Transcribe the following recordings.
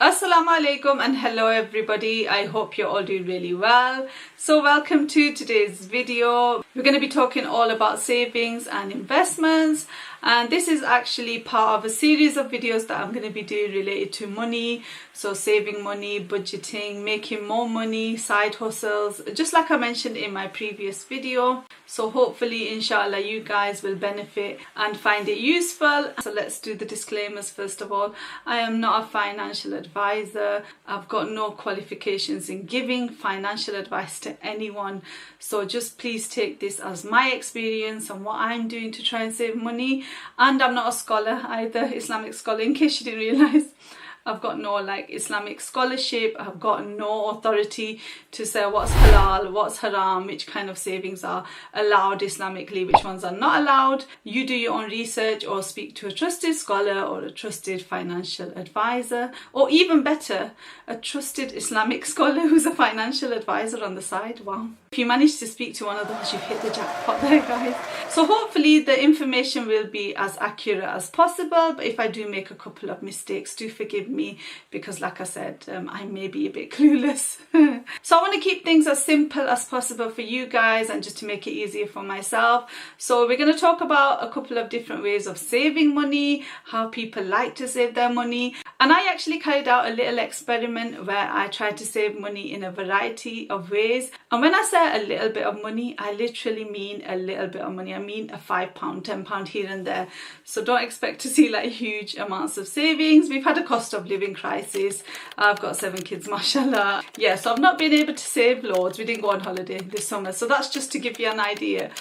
Assalamu alaikum and hello everybody. I hope you're all doing really well. So welcome to today's video. We're going to be talking all about savings and investments, and this is actually part of a series of videos that I'm going to be doing related to money. So saving money, budgeting, making more money, side hustles, just like I mentioned in my previous video. So hopefully, inshallah, you guys will benefit and find it useful. So let's do the disclaimers first of all. I am not a financial advisor. I've got no qualifications in giving financial advice to anyone. So just please take this as my experience and what I'm doing to try and save money. And I'm not a scholar either, Islamic scholar, in case you didn't realize. I've got no Islamic scholarship. I've got no authority to say what's halal, what's haram, which kind of savings are allowed Islamically, which ones are not allowed. You do your own research or speak to a trusted scholar or a trusted financial advisor, or even better, a trusted Islamic scholar who's a financial advisor on the side. Wow. If you manage to speak to one of those, you've hit the jackpot there, guys. So hopefully the information will be as accurate as possible, but if I do make a couple of mistakes, do forgive me, because like I said, I may be a bit clueless. So I want to keep things as simple as possible for you guys and just to make it easier for myself. So we're going to talk about a couple of different ways of saving money, how people like to save their money. And I actually carried out a little experiment where I tried to save money in a variety of ways. And when I say a little bit of money, I literally mean a little bit of money. I mean a £5, £10 here and there. So don't expect to see huge amounts of savings. We've had a cost of living crisis. I've got 7 kids, mashallah. Yeah, so I've not been able to save loads. We didn't go on holiday this summer. So that's just to give you an idea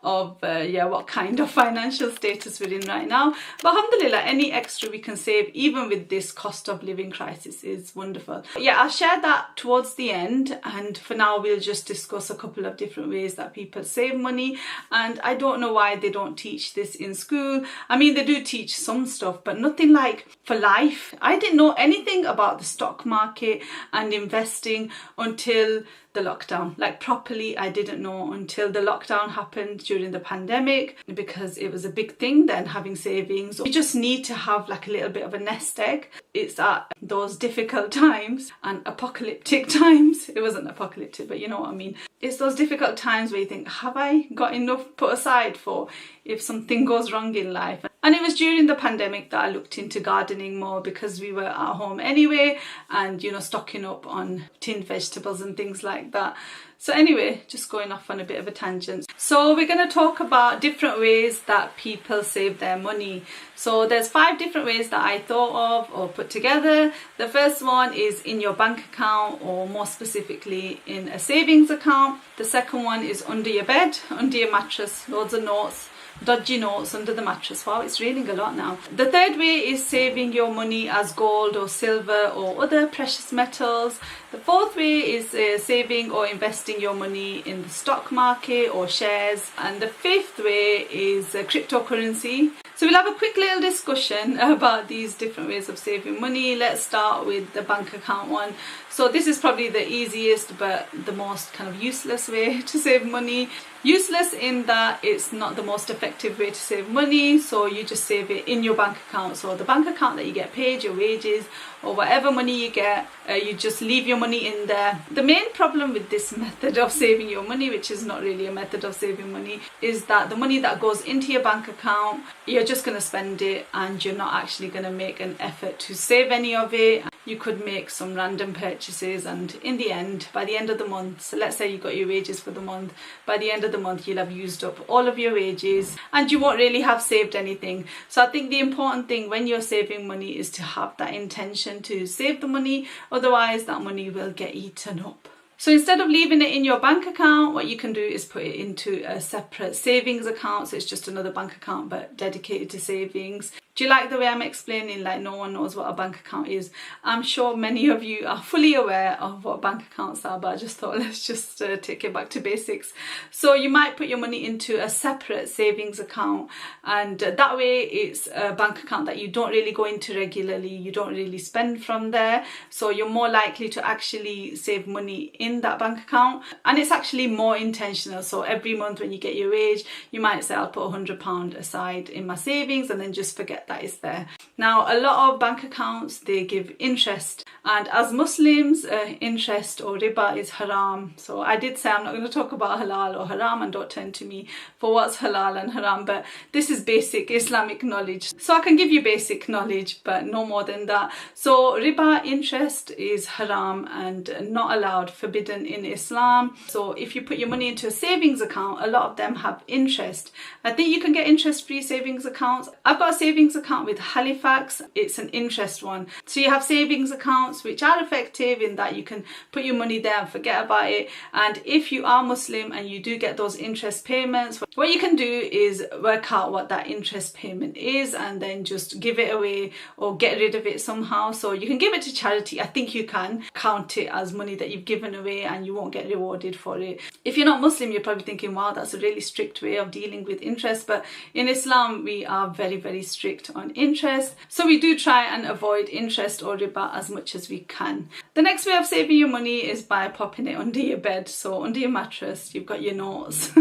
of what kind of financial status we're in right now. But alhamdulillah, any extra we can save even with this cost of living crisis is wonderful. Yeah, I'll share that towards the end, and for now we'll just discuss a couple of different ways that people save money. And I don't know why they don't teach this in school. I mean, they do teach some stuff, but nothing like for life. I didn't know anything about the stock market and investing until the lockdown. Properly, I didn't know until the lockdown happened during the pandemic, because it was a big thing then, having savings. You just need to have a little bit of a nest egg. It's at those difficult times and apocalyptic times. It wasn't apocalyptic, but you know what I mean. It's those difficult times where you think, have I got enough put aside for if something goes wrong in life? And it was during the pandemic that I looked into gardening more, because we were at home anyway, and stocking up on tinned vegetables and things like that. So anyway, just going off on a bit of a tangent. So we're going to talk about different ways that people save their money. So there's 5 different ways that I thought of or put together. The first one is in your bank account, or more specifically in a savings account. The second one is under your bed, under your mattress, loads of notes. Dodgy notes under the mattress. Wow, it's raining a lot now. The third way is saving your money as gold or silver or other precious metals. The fourth way is saving or investing your money in the stock market or shares. And the fifth way is cryptocurrency. So we'll have a quick little discussion about these different ways of saving money. Let's start with the bank account one. So this is probably the easiest but the most kind of useless way to save money. Useless in that it's not the most effective way to save money, so you just save it in your bank account. So the bank account that you get paid, your wages or whatever money you get, you just leave your money in there. The main problem with this method of saving your money, which is not really a method of saving money, is that the money that goes into your bank account, you're just going to spend it and you're not actually going to make an effort to save any of it. You could make some random purchases, and in the end, by the end of the month, so let's say you got your wages for the month, by the end of the month you'll have used up all of your wages and you won't really have saved anything. So I think the important thing when you're saving money is to have that intention to save the money, otherwise that money will get eaten up. So instead of leaving it in your bank account, what you can do is put it into a separate savings account. So it's just another bank account but dedicated to savings. Do you like the way I'm explaining? No one knows what a bank account is. I'm sure many of you are fully aware of what bank accounts are, but I just thought let's just take it back to basics. So you might put your money into a separate savings account, and that way it's a bank account that you don't really go into regularly, you don't really spend from there, so you're more likely to actually save money in that bank account, and it's actually more intentional. So every month when you get your wage, you might say, I'll put £100 aside in my savings and then just forget that it's there. Now, a lot of bank accounts, they give interest, and as Muslims, interest or riba is haram. So I did say I'm not going to talk about halal or haram, and don't turn to me for what's halal and haram, but this is basic Islamic knowledge. So I can give you basic knowledge, but no more than that. So riba, interest, is haram and not allowed, forbidden in Islam. So if you put your money into a savings account, a lot of them have interest. I think you can get interest-free savings accounts. I've got a savings account with Halifax. It's an interest one. So you have savings accounts which are effective in that you can put your money there and forget about it. And if you are Muslim and you do get those interest payments, what you can do is work out what that interest payment is and then just give it away or get rid of it somehow. So you can give it to charity. I think you can count it as money that you've given away and you won't get rewarded for it. If you're not Muslim, you're probably thinking, wow, that's a really strict way of dealing with interest. But in Islam, we are very, very strict on interest. So we do try and avoid interest or riba as much as we can. The next way of saving your money is by popping it under your bed. So under your mattress, you've got your notes.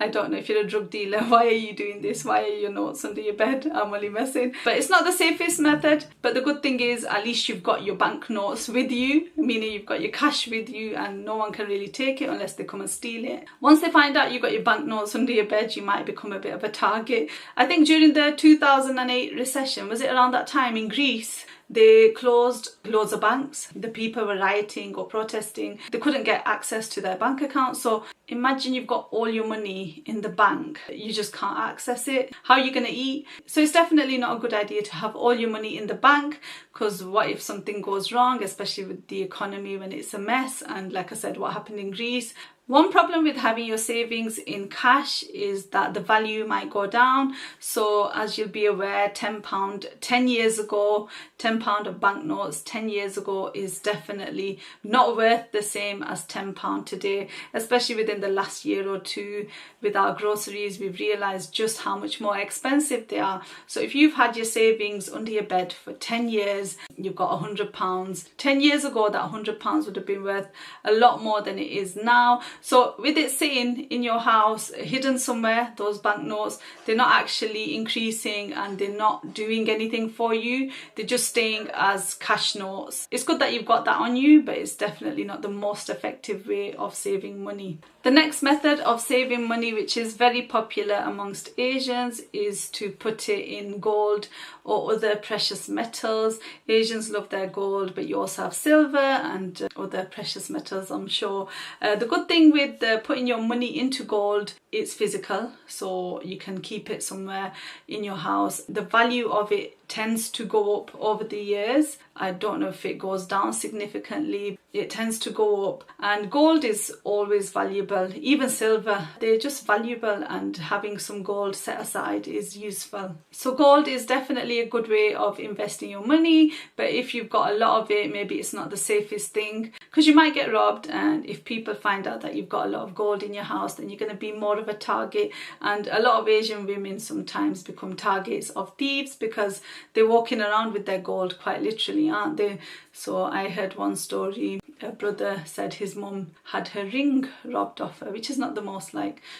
I don't know if you're a drug dealer, why are you doing this? Why are your notes under your bed? I'm only messing. But it's not the safest method. But the good thing is at least you've got your bank notes with you, meaning you've got your cash with you and no one can really take it unless they come and steal it. Once they find out you've got your bank notes under your bed, you might become a bit of a target. I think during the 2008 recession, was it around that time in Greece, they closed loads of banks. The people were rioting or protesting. They couldn't get access to their bank accounts. So imagine you've got all your money in the bank. You just can't access it. How are you going to eat? So it's definitely not a good idea to have all your money in the bank, because what if something goes wrong, especially with the economy when it's a mess? And like I said, what happened in Greece. One problem with having your savings in cash is that the value might go down. So as you'll be aware, £10 10 years ago, £10 of banknotes 10 years ago is definitely not worth the same as £10 today, especially within the last year or two. With our groceries, we've realised just how much more expensive they are. So if you've had your savings under your bed for 10 years, you've got £100. 10 years ago, that £100 would have been worth a lot more than it is now. So with it sitting in your house, hidden somewhere, those banknotes, they're not actually increasing and they're not doing anything for you. They're just staying as cash notes. It's good that you've got that on you, but it's definitely not the most effective way of saving money. The next method of saving money, which is very popular amongst Asians, is to put it in gold or other precious metals. Asians love their gold, but you also have silver and other precious metals, I'm sure. The good thing with putting your money into gold, it's physical, so you can keep it somewhere in your house. The value of it tends to go up over the years. I don't know if it goes down significantly. It tends to go up, and gold is always valuable. Even silver, they're just valuable, and having some gold set aside is useful. So gold is definitely a good way of investing your money, but if you've got a lot of it, maybe it's not the safest thing, because you might get robbed, and if people find out that you've got a lot of gold in your house, then you're going to be more of a target. And a lot of Asian women sometimes become targets of thieves because they're walking around with their gold quite literally, aren't they? So I heard one story, a brother said his mum had her ring robbed off her, which is not the most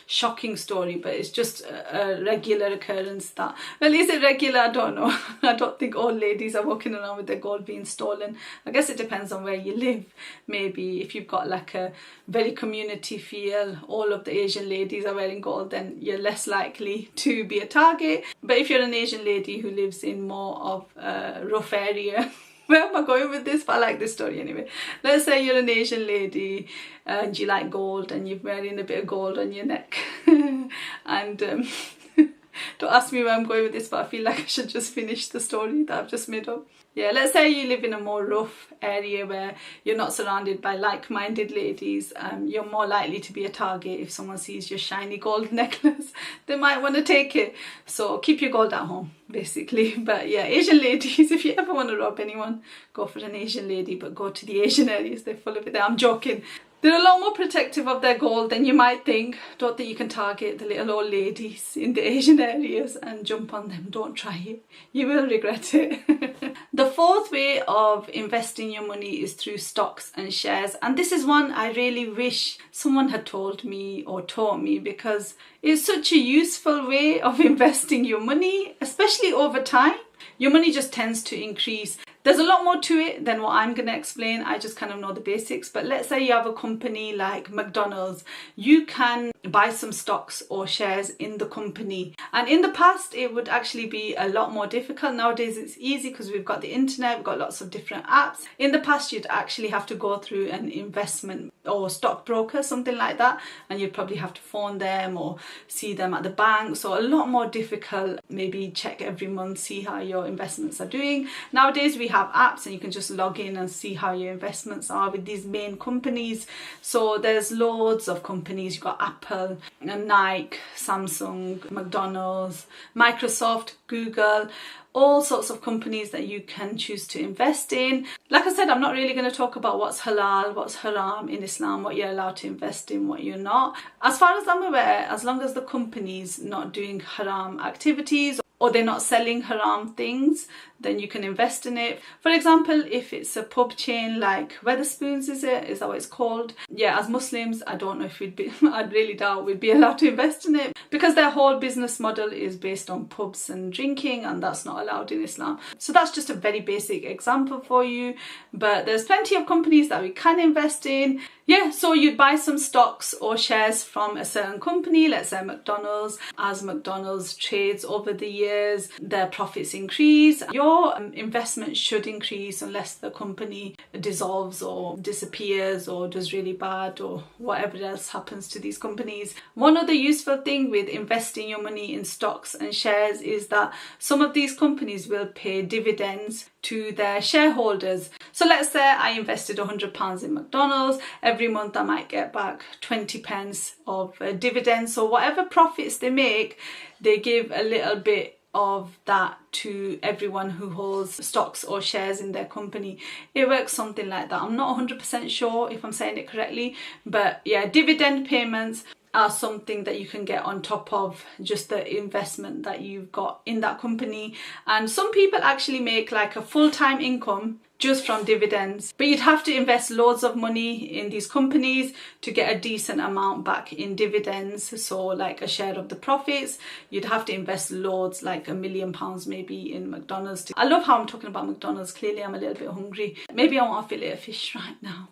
shocking story, but it's just a regular occurrence. That, well, is it regular? I don't know. I don't think all ladies are walking around with their gold being stolen. I guess it depends on where you live. Maybe if you've got a very community feel, all of the Asian ladies are wearing gold, then you're less likely to be a target. But if you're an Asian lady who lives in more of a rough area, where am I going with this? But I like this story anyway. Let's say you're an Asian lady and you like gold and you're wearing a bit of gold on your neck. And don't ask me where I'm going with this, but I feel like I should just finish the story that I've just made up. Yeah, let's say you live in a more rough area where you're not surrounded by like-minded ladies. You're more likely to be a target. If someone sees your shiny gold necklace, they might want to take it. So keep your gold at home, basically. But yeah, Asian ladies, if you ever want to rob anyone, go for an Asian lady, but go to the Asian areas. They're full of it there. I'm joking. They're a lot more protective of their gold than you might think. Don't think you can target the little old ladies in the Asian areas and jump on them. Don't try it. You will regret it. The fourth way of investing your money is through stocks and shares. And this is one I really wish someone had told me or taught me, because it's such a useful way of investing your money, especially over time. Your money just tends to increase. There's a lot more to it than what I'm going to explain. I just kind of know the basics. But let's say you have a company like McDonald's. You can buy some stocks or shares in the company. And in the past, it would actually be a lot more difficult. Nowadays, it's easy because we've got the internet. We've got lots of different apps. In the past, you'd actually have to go through an investment or stockbroker, something like that. And you'd probably have to phone them or see them at the bank. So a lot more difficult. Maybe check every month, see how your investments are doing. Nowadays, we have apps and you can just log in and see how your investments are with these main companies. So there's loads of companies. You've got Apple, Nike, Samsung, McDonald's, Microsoft, Google, all sorts of companies that you can choose to invest in. Like I said, I'm not really going to talk about what's halal, what's haram in Islam, what you're allowed to invest in, what you're not. As far as I'm aware, as long as the company's not doing haram activities or they're not selling haram things, then you can invest in it. For example, if it's a pub chain like Wetherspoons, is that what it's called? Yeah, as Muslims, I don't know if we'd be, I'd really doubt we'd be allowed to invest in it, because their whole business model is based on pubs and drinking, and that's not allowed in Islam. So that's just a very basic example for you, but there's plenty of companies that we can invest in. Yeah, so you'd buy some stocks or shares from a certain company, let's say McDonald's. As McDonald's trades over the years, their profits increase. Your investment should increase unless the company dissolves or disappears or does really bad or whatever else happens to these companies. One other useful thing with investing your money in stocks and shares is that some of these companies will pay dividends to their shareholders. So let's say I invested £100 in McDonald's. Every month I might get back 20 pence of dividends. So whatever profits they make, they give a little bit of that to everyone who holds stocks or shares in their company. It works something like that. I'm not 100% sure if I'm saying it correctly, but yeah, dividend payments are something that you can get on top of just the investment that you've got in that company. And some people actually make like a full-time income just from dividends, but you'd have to invest loads of money in these companies to get a decent amount back in dividends. So like a share of the profits, you'd have to invest loads, like £1 million maybe in McDonald's. I love how I'm talking about McDonald's. Clearly I'm a little bit hungry. Maybe I want a fillet of fish right now.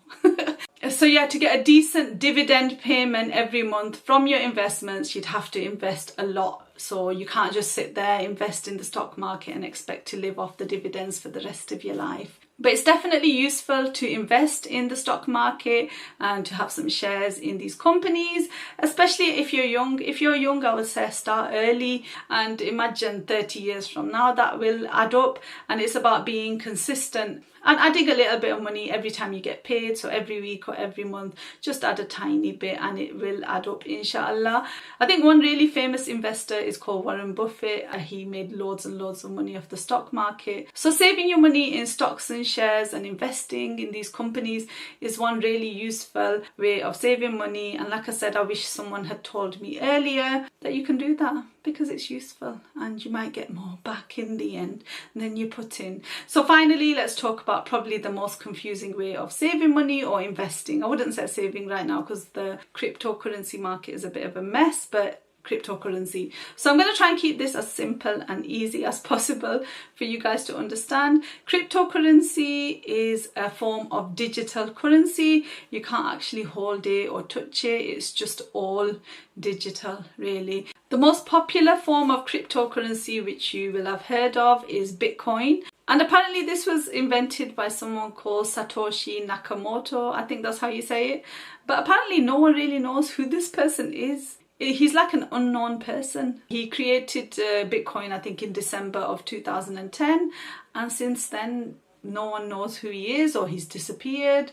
So yeah, to get a decent dividend payment every month from your investments, you'd have to invest a lot. So you can't just sit there, invest in the stock market and expect to live off the dividends for the rest of your life. But it's definitely useful to invest in the stock market and to have some shares in these companies, especially if you're young. If you're young, I would say start early, and imagine 30 years from now that will add up. And it's about being consistent and adding a little bit of money every time you get paid. So every week or every month, just add a tiny bit and it will add up, inshallah. I think one really famous investor is called Warren Buffett. He made loads and loads of money off the stock market. So saving your money in stocks and shares and investing in these companies is one really useful way of saving money. And like I said, I wish someone had told me earlier that you can do that, because it's useful and you might get more back in the end than you put in. So finally, let's talk about probably the most confusing way of saving money or investing. I wouldn't say saving right now because the cryptocurrency market is a bit of a mess, but cryptocurrency. So I'm going to try and keep this as simple and easy as possible for you guys to understand. Cryptocurrency is a form of digital currency. You can't actually hold it or touch it. It's just all digital, really. The most popular form of cryptocurrency, which you will have heard of, is Bitcoin. And apparently this was invented by someone called Satoshi Nakamoto. I think that's how you say it. But apparently no one really knows who this person is. He's like an unknown person. He created Bitcoin, I think, in December of 2010. And since then, no one knows who he is, or he's disappeared.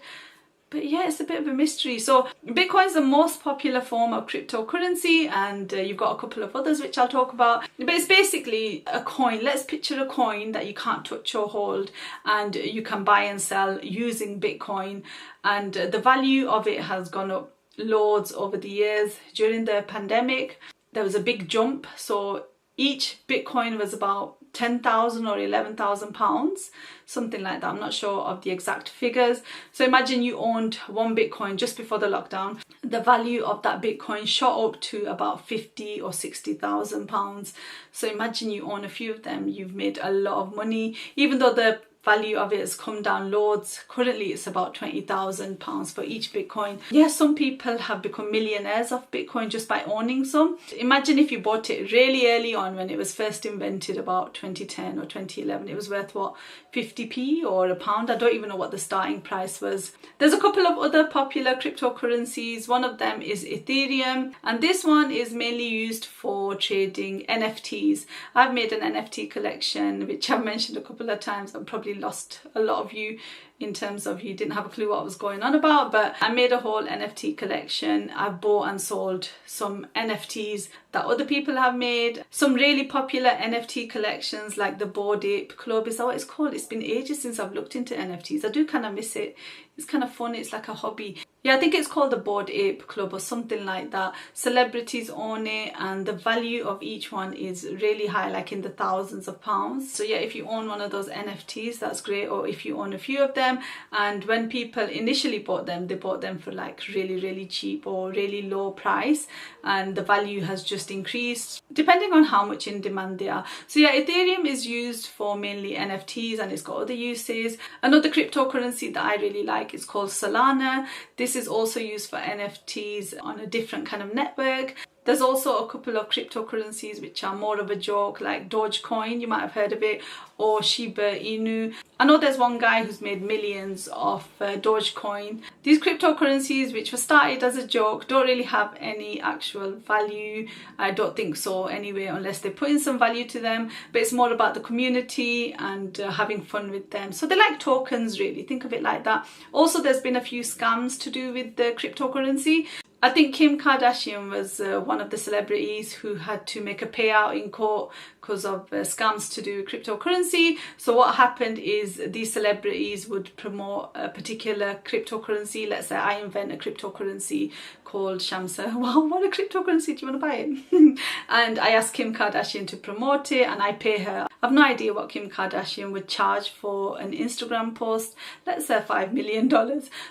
But yeah, it's a bit of a mystery. So Bitcoin is the most popular form of cryptocurrency, and you've got a couple of others which I'll talk about. But it's basically a coin. Let's picture a coin that you can't touch or hold, and you can buy and sell using Bitcoin. And the value of it has gone up loads over the years. During the pandemic, there was a big jump. So each Bitcoin was about 10,000 or 11,000 pounds, something like that. I'm not sure of the exact figures. So imagine you owned one Bitcoin just before the lockdown. The value of that Bitcoin shot up to about 50 or 60,000 pounds. So imagine you own a few of them, you've made a lot of money, even though the value of it has come down loads. Currently it's about 20,000 pounds for each Bitcoin. Yes, some people have become millionaires off Bitcoin just by owning some. Imagine if you bought it really early on when it was first invented, about 2010 or 2011. It was worth what, 50p or a pound? I don't even know what the starting price was. There's a couple of other popular cryptocurrencies. One of them is Ethereum, and this one is mainly used for trading NFTs. I've made an NFT collection which I've mentioned a couple of times. I'm probably lost a lot of you in terms of you didn't have a clue what I was going on about, but I made a whole NFT collection. I've bought and sold some NFTs that other people have made. Some really popular NFT collections like the Bored Ape Club, is that what it's called? It's been ages since I've looked into NFTs. I do kind of miss it. It's kind of fun. It's like a hobby. Yeah, I think it's called the Bored Ape Club or something like that. Celebrities own it, and the value of each one is really high, like in the thousands of pounds. So yeah, if you own one of those NFTs, that's great, or if you own a few of them. And when people initially bought them, they bought them for like really cheap or really low price, and the value has just increased depending on how much in demand they are. So yeah, Ethereum is used for mainly NFTs, and it's got other uses. Another cryptocurrency that I really like is called Solana. This is also used for NFTs on a different kind of network. There's also a couple of cryptocurrencies which are more of a joke, like Dogecoin, you might have heard of it, or Shiba Inu. I know there's one guy who's made millions off Dogecoin. These cryptocurrencies, which were started as a joke, don't really have any actual value. I don't think so anyway, unless they put in some value to them. But it's more about the community and having fun with them. So they're like tokens, really. Think of it like that. Also, there's been a few scams to do with the cryptocurrency. I think Kim Kardashian was one of the celebrities who had to make a payout in court because of scams to do with cryptocurrency. So what happened is these celebrities would promote a particular cryptocurrency. Let's say I invent a cryptocurrency called Shamsa. Wow, what a cryptocurrency, do you want to buy it? And I asked Kim Kardashian to promote it, and I pay her. I've no idea what Kim Kardashian would charge for an Instagram post. Let's say $5 million.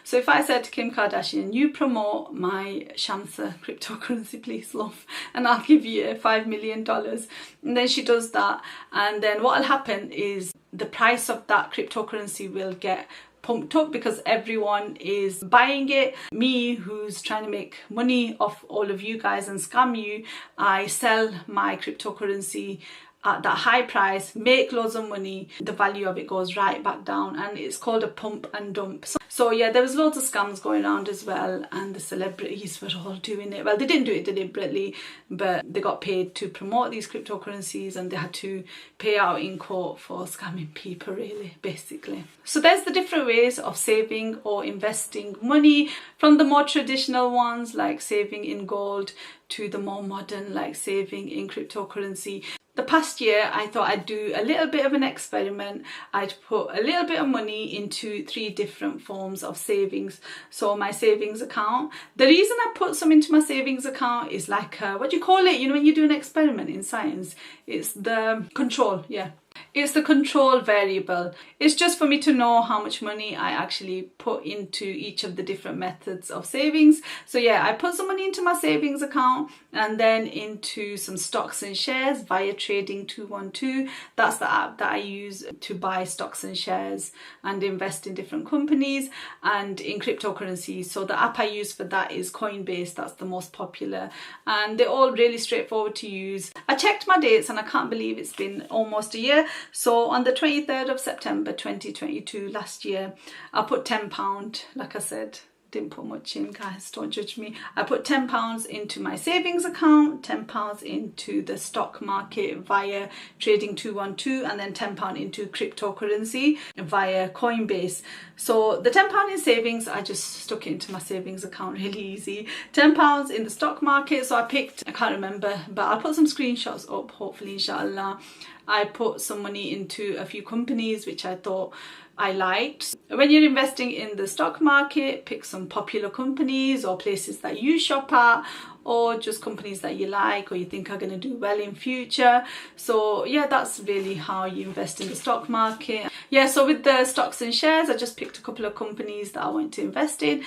So if I said to Kim Kardashian, you promote my Shamsa cryptocurrency, please, love, and I'll give you $5 million. And then she does that, and then what will happen is the price of that cryptocurrency will get pumped up because everyone is buying it. Me, who's trying to make money off all of you guys and scam you, I sell my cryptocurrency at that high price, make loads of money, the value of it goes right back down, and it's called a pump and dump. So yeah, there was loads of scams going around as well, and the celebrities were all doing it. Well, they didn't do it deliberately, but they got paid to promote these cryptocurrencies, and they had to pay out in court for scamming people, really, basically. So there's the different ways of saving or investing money, from the more traditional ones like saving in gold to the more modern like saving in cryptocurrency. The past year, I thought I'd do a little bit of an experiment. I'd put a little bit of money into 3 different forms of savings. So my savings account. The reason I put some into my savings account is like, what do you call it? You know, when you do an experiment in science, it's the control, yeah. It's the control variable. It's just for me to know how much money I actually put into each of the different methods of savings. So yeah, I put some money into my savings account and then into some stocks and shares via Trading 212. That's the app that I use to buy stocks and shares and invest in different companies and in cryptocurrencies. So the app I use for that is Coinbase. That's the most popular, and they're all really straightforward to use. I checked my dates and I can't believe it's been almost a year. So on the 23rd of September 2022 last year, I put £10, like I said, didn't put much in, guys, don't judge me. I put £10 into my savings account, £10 into the stock market via Trading 212, and then £10 into cryptocurrency via Coinbase. So the £10 in savings, I just stuck it into my savings account, really easy. £10 in the stock market, so I can't remember, but I'll put some screenshots up, hopefully, inshallah. I put some money into a few companies which I thought I liked. When you're investing in the stock market, pick some popular companies or places that you shop at, or just companies that you like or you think are going to do well in future. So yeah, that's really how you invest in the stock market. Yeah, so with the stocks and shares, I just picked a couple of companies that I want to invest in.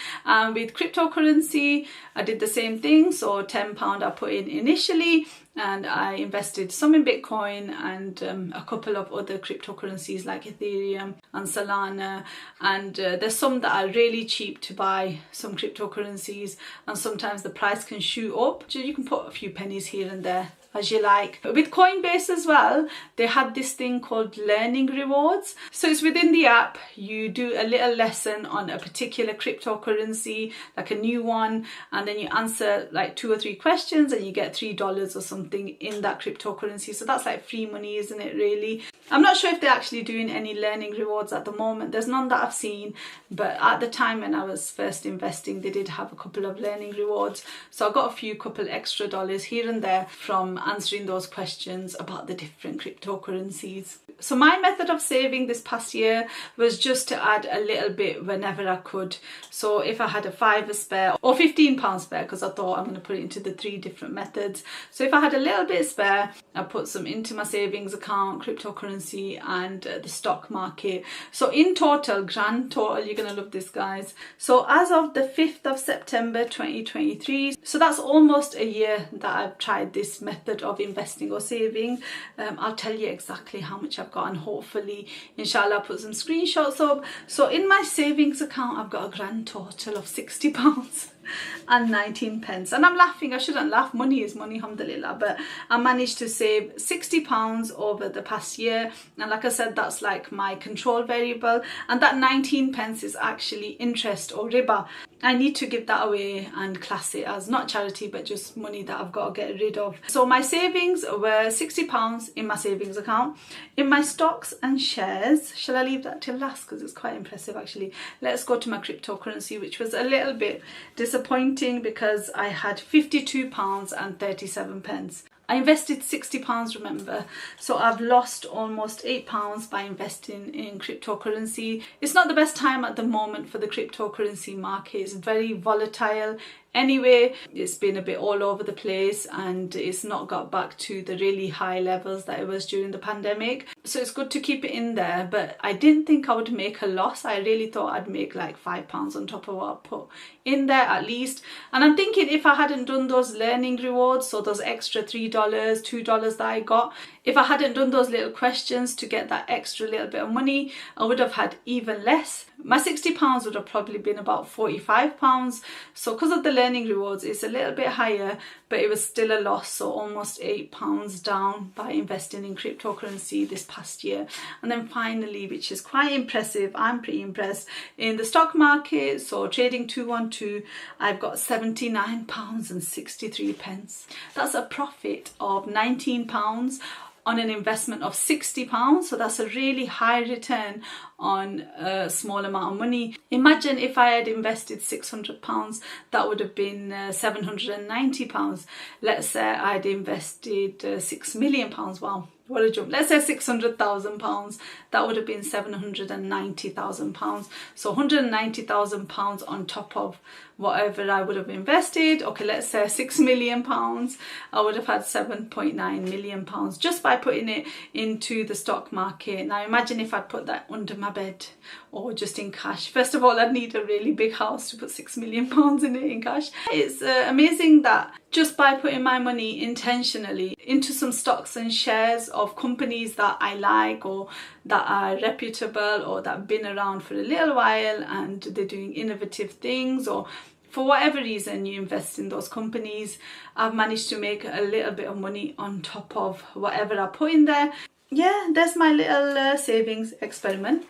With cryptocurrency, I did the same thing. So £10 I put in initially, and I invested some in Bitcoin and a couple of other cryptocurrencies like Ethereum and Solana. And there's some that are really cheap to buy, some cryptocurrencies, and sometimes the price can shoot up. So you can put a few pennies here and there as you like. But with Coinbase as well, they had this thing called learning rewards. So it's within the app, you do a little lesson on a particular cryptocurrency, like a new one, and then you answer like 2 or 3 questions and you get $3 or something in that cryptocurrency. So that's like free money, isn't it, really? I'm not sure if they're actually doing any learning rewards at the moment. There's none that I've seen, but at the time when I was first investing, they did have a couple of learning rewards. So I got a couple extra dollars here and there from answering those questions about the different cryptocurrencies. So my method of saving this past year was just to add a little bit whenever I could. So if I had a £5 spare or £15 spare, because I thought I'm going to put it into the 3 different methods. So if I had a little bit spare, I put some into my savings account, cryptocurrency, and the stock market. So in total, grand total, you're going to love this, guys. So as of the 5th of September 2023, so that's almost a year that I've tried this method of investing or saving. I'll tell you exactly how much I've got, and hopefully, inshallah, I'll put some screenshots up. So in my savings account, I've got a grand total of £60 and 19 pence. And I'm laughing, I shouldn't laugh, money is money, alhamdulillah, but I managed to save £60 over the past year. And like I said, that's like my control variable, and that 19 pence is actually interest or riba. I need to give that away and class it as not charity, but just money that I've got to get rid of. So my savings were £60 in my savings account. In my stocks and shares, shall I leave that till last because it's quite impressive actually? Let's go to my cryptocurrency, which was a little bit disappointing because I had £52 and 37 pence. I invested £60, remember, so I've lost almost £8 by investing in cryptocurrency. It's not the best time at the moment for the cryptocurrency market. It's very volatile. Anyway, it's been a bit all over the place and it's not got back to the really high levels that it was during the pandemic. So it's good to keep it in there, but I didn't think I would make a loss. I really thought I'd make like £5 on top of what I put in there at least. And I'm thinking if I hadn't done those learning rewards, so those extra $3, $2 that I got, if I hadn't done those little questions to get that extra little bit of money, I would have had even less. My £60 would have probably been about £45. So because of the learning rewards, it's a little bit higher, but it was still a loss. So almost £8 down by investing in cryptocurrency this past year. And then finally, which is quite impressive, I'm pretty impressed, in the stock market, so Trading 212, I've got £79 and 63 pence. That's a profit of £19 on an investment of £60. So that's a really high return on a small amount of money. Imagine if I had invested £600, that would have been £790. Let's say I'd invested £6 million. Wow, what a jump. Let's say £600,000, that would have been £790,000. So £190,000 on top of whatever I would have invested. Okay, let's say £6 million, I would have had £7.9 million just by putting it into the stock market. Now imagine if I'd put that under my bed or just in cash. First of all, I'd need a really big house to put £6 million in it in cash. It's amazing that just by putting my money intentionally into some stocks and shares of companies that I like or that are reputable or that have been around for a little while and they're doing innovative things, or for whatever reason you invest in those companies, I've managed to make a little bit of money on top of whatever I put in there. Yeah, that's my little savings experiment.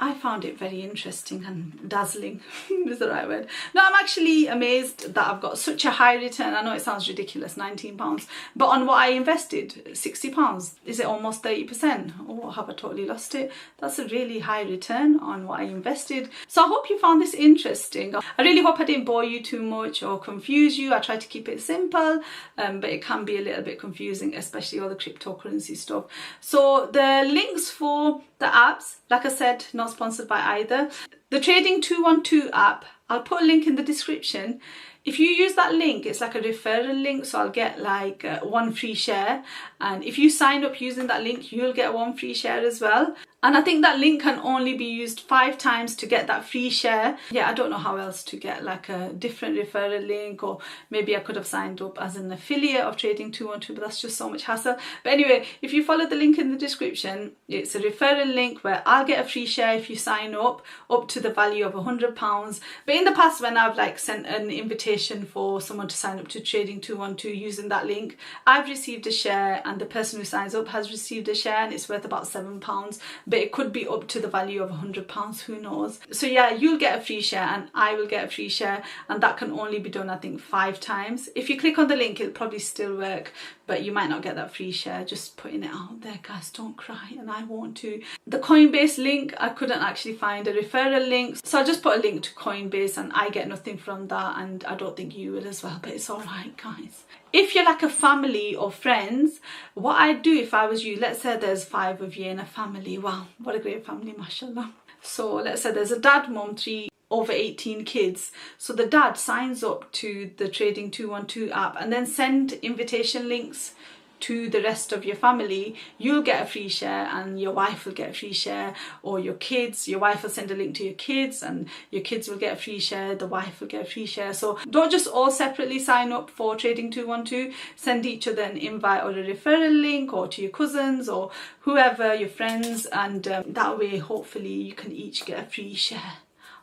I found it very interesting and dazzling is the right word. No, I'm actually amazed that I've got such a high return. I know it sounds ridiculous, £19, but on what I invested, £60, is it almost 30%? Oh, have I totally lost it? That's a really high return on what I invested. So I hope you found this interesting. I really hope I didn't bore you too much or confuse you. I tried to keep it simple, but it can be a little bit confusing, especially all the cryptocurrency stuff. So the links for the apps, like I said, not sponsored by either. The Trading 212 app, I'll put a link in the description. If you use that link, it's like a referral link, so I'll get like one free share, and if you sign up using that link, you'll get one free share as well. And I think that link can only be used 5 times to get that free share. Yeah, I don't know how else to get like a different referral link, or maybe I could have signed up as an affiliate of Trading 212, but that's just so much hassle. But anyway, if you follow the link in the description, it's a referral link where I'll get a free share if you sign up to the value of £100. But in the past, when I've like sent an invitation for someone to sign up to Trading 212 using that link, I've received a share, and the person who signs up has received a share, and it's worth about £7. But it could be up to the value of £100, who knows. So yeah, you'll get a free share and I will get a free share, and that can only be done, I think, 5 times. If you click on the link, it'll probably still work, but you might not get that free share. Just putting it out there, guys, don't cry, and I want to. The Coinbase link, I couldn't actually find a referral link, so I'll just put a link to Coinbase, and I get nothing from that, and I don't think you will as well, but it's all right, guys. If you're like a family or friends, what I'd do if I was you, let's say there's 5 of you in a family. Wow, what a great family, mashallah. So let's say there's a dad, mum, 3 over 18 kids. So the dad signs up to the Trading 212 app and then send invitation links to the rest of your family. You'll get a free share, and your wife will get a free share, or your kids, your wife will send a link to your kids and your kids will get a free share, the wife will get a free share. So don't just all separately sign up for Trading 212, send each other an invite or a referral link, or to your cousins or whoever, your friends, and that way hopefully you can each get a free share.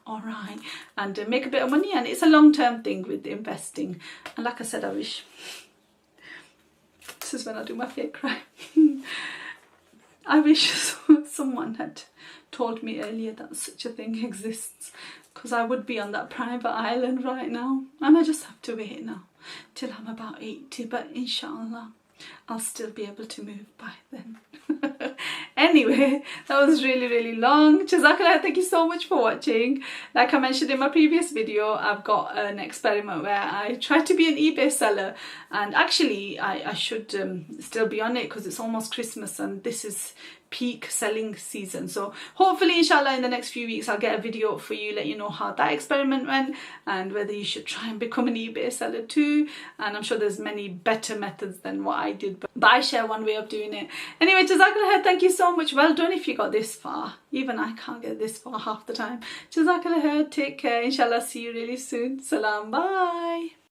All right, and make a bit of money, and it's a long-term thing with investing. And like I said, I wish, this is when I do my fake cry. I wish someone had told me earlier that such a thing exists, because I would be on that private island right now, and I just have to wait now till I'm about 80, but inshallah I'll still be able to move by then. Anyway, that was really long. Jazakallah, thank you so much for watching. Like I mentioned in my previous video, I've got an experiment where I try to be an eBay seller, and actually I should still be on it, because it's almost Christmas and this is peak selling season. So hopefully, inshallah, in the next few weeks I'll get a video up for you, let you know how that experiment went and whether you should try and become an eBay seller too. And I'm sure there's many better methods than what I did, but I share one way of doing it. Anyway, Jazakallah, thank you so much. Well done if you got this far. Even I can't get this far half the time. Jazakallah, take care. Inshallah, see you really soon. Salam, bye.